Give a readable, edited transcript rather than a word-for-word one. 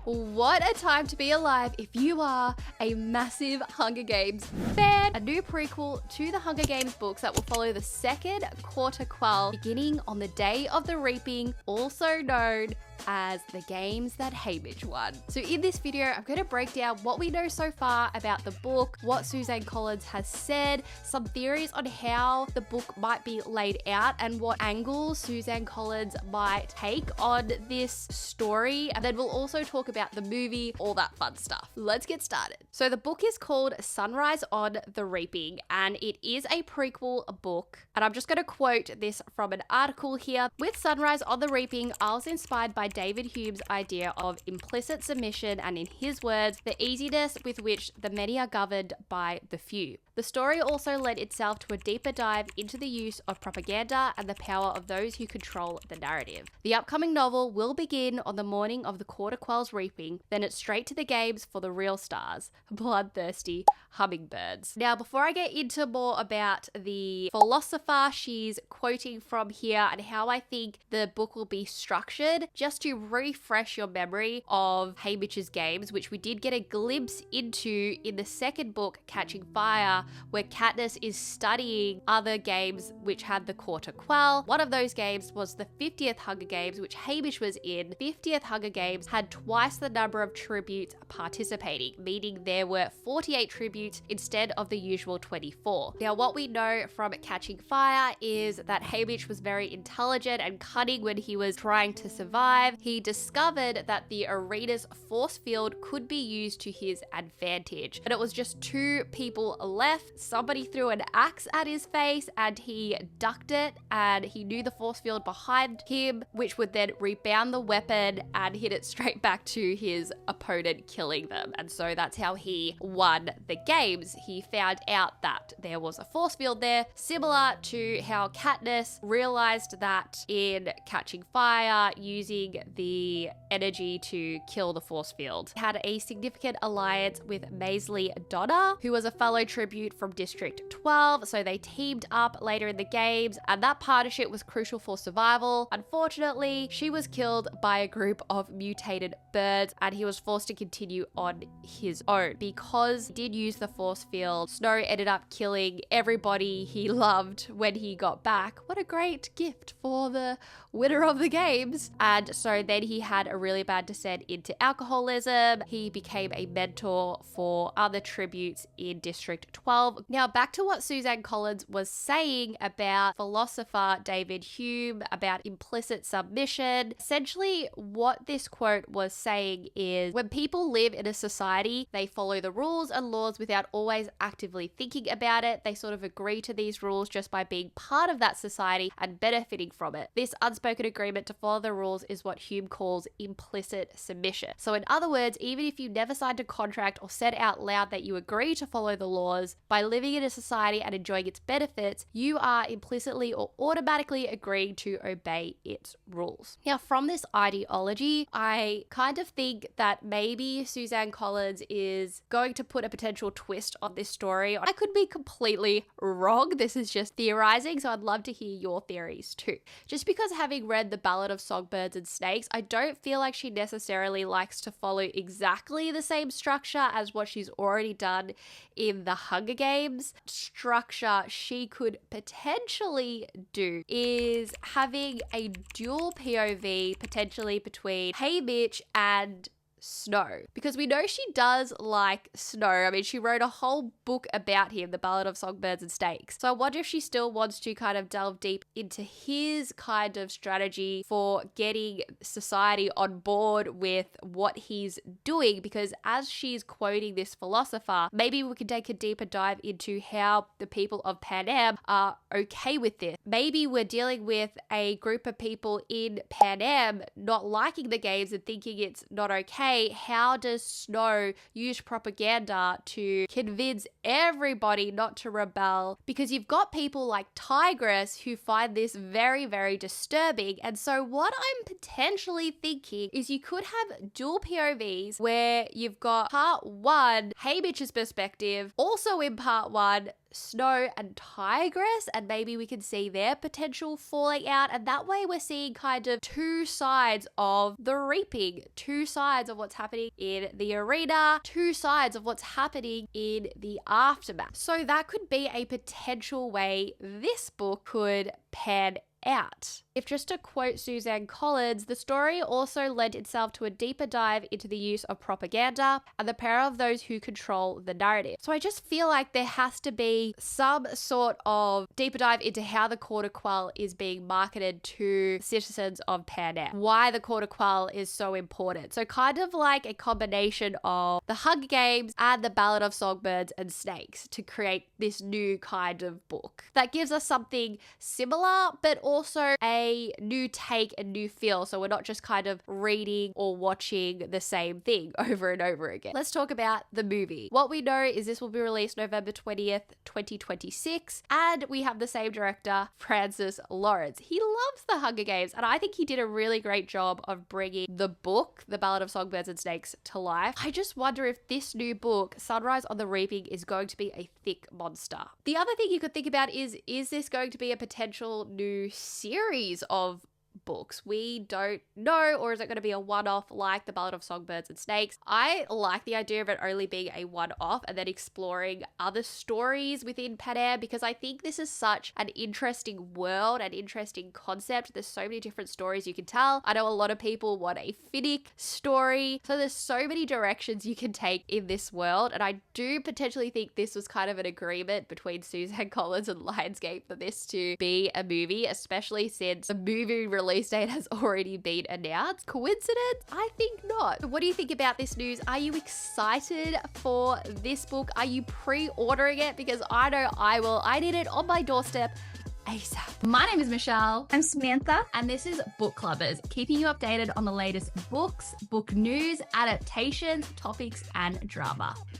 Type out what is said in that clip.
What a time to be alive if you are a massive Hunger Games fan. A new prequel to the Hunger Games books that will follow the second Quarter Quell beginning on the day of the reaping, also known as the games that Haymitch won. So in this video, I'm going to break down what we know so far about the book, what Suzanne Collins has said, some theories on how the book might be laid out and what angle Suzanne Collins might take on this story. And then we'll also talk about the movie, all that fun stuff. Let's get started. So the book is called Sunrise on the Reaping, and it is a prequel book. And I'm just going to quote this from an article here. With Sunrise on the Reaping, I was inspired by David Hume's idea of implicit submission and, in his words, the easiness with which the many are governed by the few. The story also lent itself to a deeper dive into the use of propaganda and the power of those who control the narrative. The upcoming novel will begin on the morning of the Quarter Quell's reaping, then it's straight to the games for the real stars, bloodthirsty hummingbirds. Now, before I get into more about the philosopher she's quoting from here and how I think the book will be structured, just to refresh your memory of Haymitch's games, which we did get a glimpse into in the second book, Catching Fire, where Katniss is studying other games which had the Quarter Quell. One of those games was the 50th Hunger Games, which Haymitch was in. 50th Hunger Games had twice the number of tributes participating, meaning there were 48 tributes instead of the usual 24. Now, what we know from Catching Fire is that Haymitch was very intelligent and cunning when he was trying to survive. He discovered that the arena's force field could be used to his advantage. But it was just two people left. Somebody threw an axe at his face and he ducked it, and he knew the force field behind him, which would then rebound the weapon and hit it straight back to his opponent, killing them. And so that's how he won the games. He found out that there was a force field there, similar to how Katniss realized that in Catching Fire, using the energy to kill the force field. Had a significant alliance with Maisley Donna, who was a fellow tribute from District 12, so they teamed up later in the games, and that partnership was crucial for survival. Unfortunately, she was killed by a group of mutated birds, and he was forced to continue on his own. Because he did use the force field, Snow ended up killing everybody he loved when he got back. What a great gift for the winner of the games. And so then he had a really bad descent into alcoholism. He became a mentor for other tributes in District 12. Now, back to what Suzanne Collins was saying about philosopher David Hume, about implicit submission. Essentially, what this quote was saying is, when people live in a society, they follow the rules and laws without always actively thinking about it. They sort of agree to these rules just by being part of that society and benefiting from it. This unspoken agreement to follow the rules is what Hume calls implicit submission. So in other words, even if you never signed a contract or said out loud that you agree to follow the laws, by living in a society and enjoying its benefits, you are implicitly or automatically agreeing to obey its rules. Now, from this ideology, I kind of think that maybe Suzanne Collins is going to put a potential twist on this story. I could be completely wrong. This is just theorizing, so I'd love to hear your theories too. Just because having read the Ballad of Songbirds and Snakes, I don't feel like she necessarily likes to follow exactly the same structure as what she's already done in the Hunger Games. Structure she could potentially do is having a dual POV potentially between Haymitch and Snow, because we know she does like Snow. I mean, she wrote a whole book about him, The Ballad of Songbirds and Snakes. So I wonder if she still wants to kind of delve deep into his kind of strategy for getting society on board with what he's doing, because as she's quoting this philosopher, maybe we can take a deeper dive into how the people of Panem are okay with this. Maybe we're dealing with a group of people in Panem not liking the games and thinking it's not okay. How does Snow use propaganda to convince everybody not to rebel? Because you've got people like Tigress who find this very, very disturbing. And so what I'm potentially thinking is you could have dual POVs where you've got part one, Haymitch's perspective, also in part one, Snow and Tigress, and maybe we can see their potential falling out. And that way we're seeing kind of two sides of the reaping, two sides of what's happening in the arena, two sides of what's happening in the aftermath. So that could be a potential way this book could pan out. If just to quote Suzanne Collins, the story also lent itself to a deeper dive into the use of propaganda and the power of those who control the narrative. So I just feel like there has to be some sort of deeper dive into how the Quarter Quell is being marketed to citizens of Panem, why the Quarter Quell is so important. So kind of like a combination of the Hunger Games and the Ballad of Songbirds and Snakes to create this new kind of book that gives us something similar, but also a new take and new feel. So we're not just kind of reading or watching the same thing over and over again. Let's talk about the movie. What we know is this will be released November 20th, 2026. And we have the same director, Francis Lawrence. He loves the Hunger Games. And I think he did a really great job of bringing the book, The Ballad of Songbirds and Snakes, to life. I just wonder if this new book, Sunrise on the Reaping, is going to be a thick monster. The other thing you could think about is this going to be a potential new series of books? We don't know, or is it going to be a one-off like the Ballad of Songbirds and Snakes? I like the idea of it only being a one-off and then exploring other stories within Panem, because I think this is such an interesting world, an interesting concept. There's so many different stories you can tell. I know a lot of people want a Finnick story, so there's so many directions you can take in this world, and I do potentially think this was kind of an agreement between Suzanne Collins and Lionsgate for this to be a movie, especially since the movie release date has already been announced. Coincidence? I think not. What do you think about this news? Are you excited for this book? Are you pre-ordering it? Because I know I will. I need it on my doorstep ASAP. My name is Michelle. I'm Samantha. And this is Book Clubbers, keeping you updated on the latest books, book news, adaptations, topics, and drama.